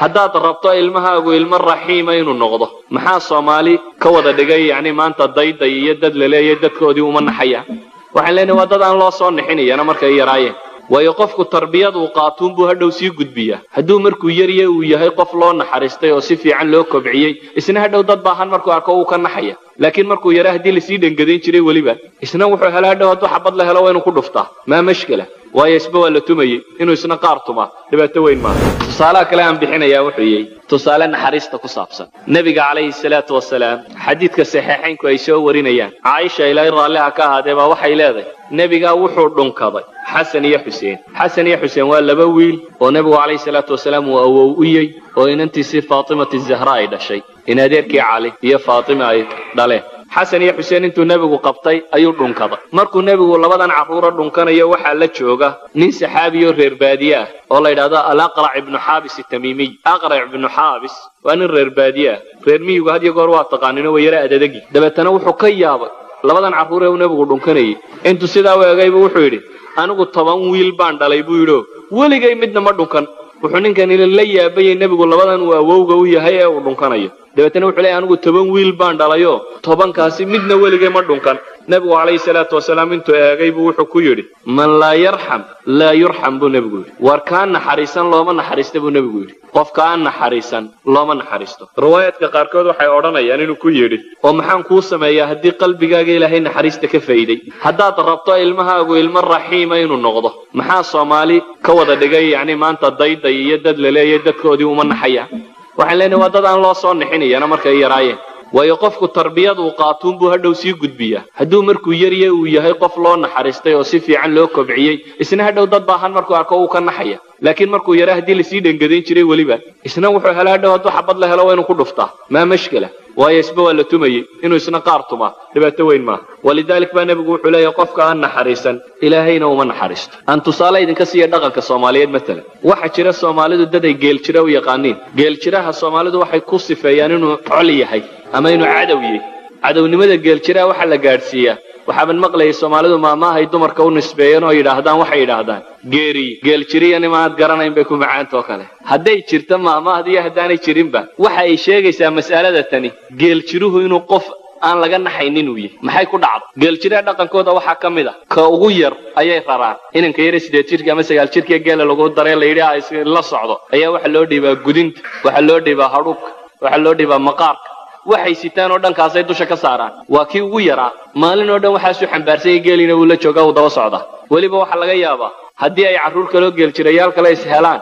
haddaad rabto ilmahaagu ilmo raxiima inuu noqdo maxaa Soomaali ka wada dhigay yani maanta dayday iyo dad la leeyahay dadkoodii uma naxaya waxaan leenahay waa dad aan loo soo nixinayna markay yaraayeen waayo qofku tarbiyadu qaatuun buu hadhow sii gudbiya hadduu markuu yariye uu yahay qof loo naxariistay oo si fiican loo kobciyay isna hadhow dad baahan markuu arko uu ka naxaya laakiin markuu yaraa hadii la sii dhangadeen jiray waliba isna wuxuu helaa hadhow hadduu xabad la helo waa inuu ku dhuftaa ma mashkila waayo isba waa la tumayay inuu isna qaar tuma dhibaato weyn ma tusaale kale aan bixinayaa wuxuu yahay tusaale naxariista ku saabsan nabiga calayhi salaatu wasalaam xadiidka saxiixaynku ay soo warinayaan Aisha ilaahay raalliha ka ahaadee baa waxay leedahay nabiga wuxuu dhunkaday Xasan iyo Xuseen waa laba wiil oo nabigu calayhi salaatu wasalaam uu awow u yahay oo inantiisii Faatima az-Zahra ay dhashay in adeerkii Cali iyo Faatima ay dhaleen Xasan iyo Xuseen intuu nabigu qabtay ayuu dhunkaday markuu nabigu labadan caruur dhunkanayo waxa la jooga nin saxaabiyo reer baadiye ah oo la yiraahdo Al-Aqra' ibn Habis at-Tamimi Aqra' ibn Habis waa nin reer baadiye reer miyigu had iyo goor waa taqaanino way yara adadagi dabeetana wuxuu ka yaabay labadan caruur ee nabigu dhunkanayay intuu sidaa weegayba wuxuu yiri anigu 10 wiil baan dhalay buu yiro waligay midna ma dhunkan wuxuu ninkan la yaabay nabigu labadan waa awowga u yahay ee uu dhunkanayo dabeetana wuxuu leeyahay anigu 10 wiil baan dhalayo 10 kaasi midna waligay ma dhunkan nabigu calayhi salaatu wasalaam intuu eegay buu wuxuu ku yiri man la yurham buu nabigu yiri war kaan naxariisan looma naxariisto buu nabigu yiri qofka aan naxariisan looma naxariisto riwaayadka qaarkood waxay oranayaan inuu ku yiri oo maxaan ku sameeyaa hadii qalbigaaga Ilaahay naxariista ka faa'iiday haddaad rabto ilmahaagu ilmo raxiima inuu noqdo maxaa Soomaali ka wada dhigay yani maanta dayday iyo dad la leeyahay dadkoodii uma naxaya waxaan leenahay waa dad aan loo soo nixinayna markay yaraayeen waayo qofku tarbiyadu qaatuun buu hadhow sii gudbiya hadduu markuu yariye uu yahay qof loo naxariistay oo si fiican loo kobciyay isna hadhow dad baahan markuu arko uu ka naxaya laakiin markuu yaraa hadii la sii dhangadeen jiray waliba isna wuxuu helaa hadhow hadduu xabad la helo waa inuu ku dhuftaa ma mashkila waayo isba waa la tumayay inuu isna qaar tuma dhibaato weyn ma walidaalك baa nabigu wuxuu leeyahay qofka aan naxariisan ilaahayna uma naxariisto aan tusaale idinka siiyo dhaqanka Soomaaliyeed mesela waxa jira Soomaalidu dad ay geel jira u yaqaaniin geel jiraha Soomaalidu waxay ku sifeeyaan inuu col yahay ama inuu cadow yahay cadownimada geel jira waxa la gaarsiiyaa waxaan maqlay Soomaalidu maamahay dumarka u nisbeeyeen oo yiraahdaan waxay yiraahdaan geel jiriyan ma aad garanayn bay ku macaanto kale haday jirto maamahdii hadaanay jirinba waxa ay sheegaysaa mas'alada tani geel jiruhu inuu qof aan laga naxaynin uu yahay maxay ku dhacdo geel jira dhaqankooda waxa kamid ah ka ugu yar ayay qaraan inanka yar 8 jirka ama 9 jirka geel lagu daray la yiraahdo la socdo ayaa waxa loo dhiibaa gudinta waxa loo dhiibaa hadhuubka waxa loo dhiibaa maqaarka waxay sitaan oo dhankaas ay dusha ka saaraan waa kii ugu yaraa maalin oo dhan waxa soo xambaarsan geelina uu la joogaa uu daba socda waliba waxa laga yaabaa hadii ay caruur kale geel jirayaal kale is helaan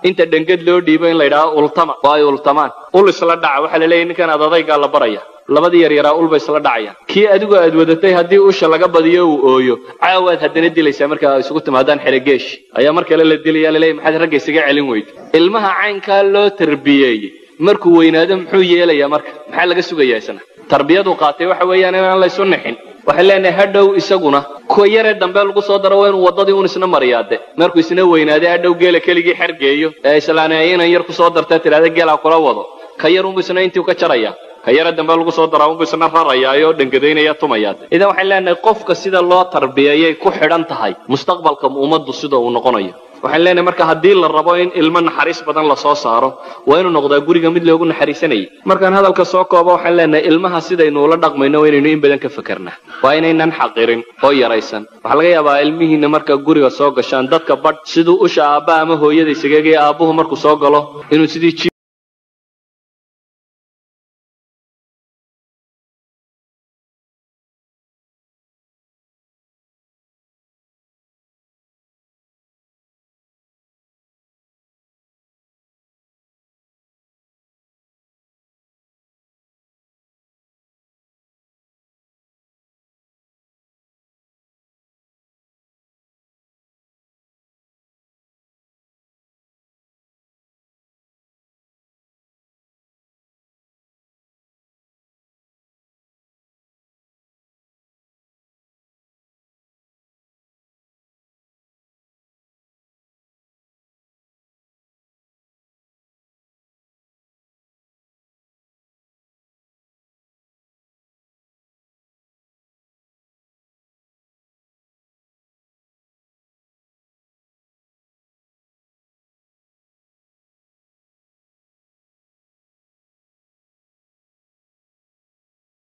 inta dhangad loo dhiibo in la yiraahdo ultama waa ultamaan ul isla dhaca waxa la leeyahay ninkan adadayga la baraya labadii yar yaraa ulba isla dhacayaan kii adigu aad wadatay hadii usha laga badiyo uu ooyo caawaad hadana dilaysa marka ay isugu timaadaan xirigeesh ayaa marka la dilayaa leeyahay maxaad rag isaga celin weyd ilmaha caynka loo tarbiyeeyay markuu weynaado muxuu yeelayaa marka maxaa laga sugayaa isna tarbiyadu qaatay waxa weeyaan in aan la isu nixin waxa leenahay hadhow isaguna ku yare dambe lagu soo daro weyn wadadii uu isna mariyaade markuu isna weynaado hadhow geela keligii xirgeeyo ee islaanayeen yar ku soo dartay tiraada geela kula wado ka yar uu isna intii ka jaraya ka yara dambe lagu soo daraa uu isna rarayaayo dhangadeynaya tumayaade idan waxa leenahay qofka sida loo tarbiyayay ku xidhan tahay mustaqbalka ummaddu sida uu noqonayo waxaan leenahay marka hadii la rabo in ilmo naxariis badan la soo saaro waa inuu noqdaa guriga mid loogu naxariisanay markaan hadalka soo koobo waxaan leenahay ilmaha sidaynu la dhaqmayno inaynu in badan ka fakarnaa waa inaynan xaqirin oo yaraysan waxa laga yaabaa ilmihiina marka guriga soo gashaan dadka bad sidoo u shaaba ama hooyada isaga aabuhu markuu soo galo inuu sidii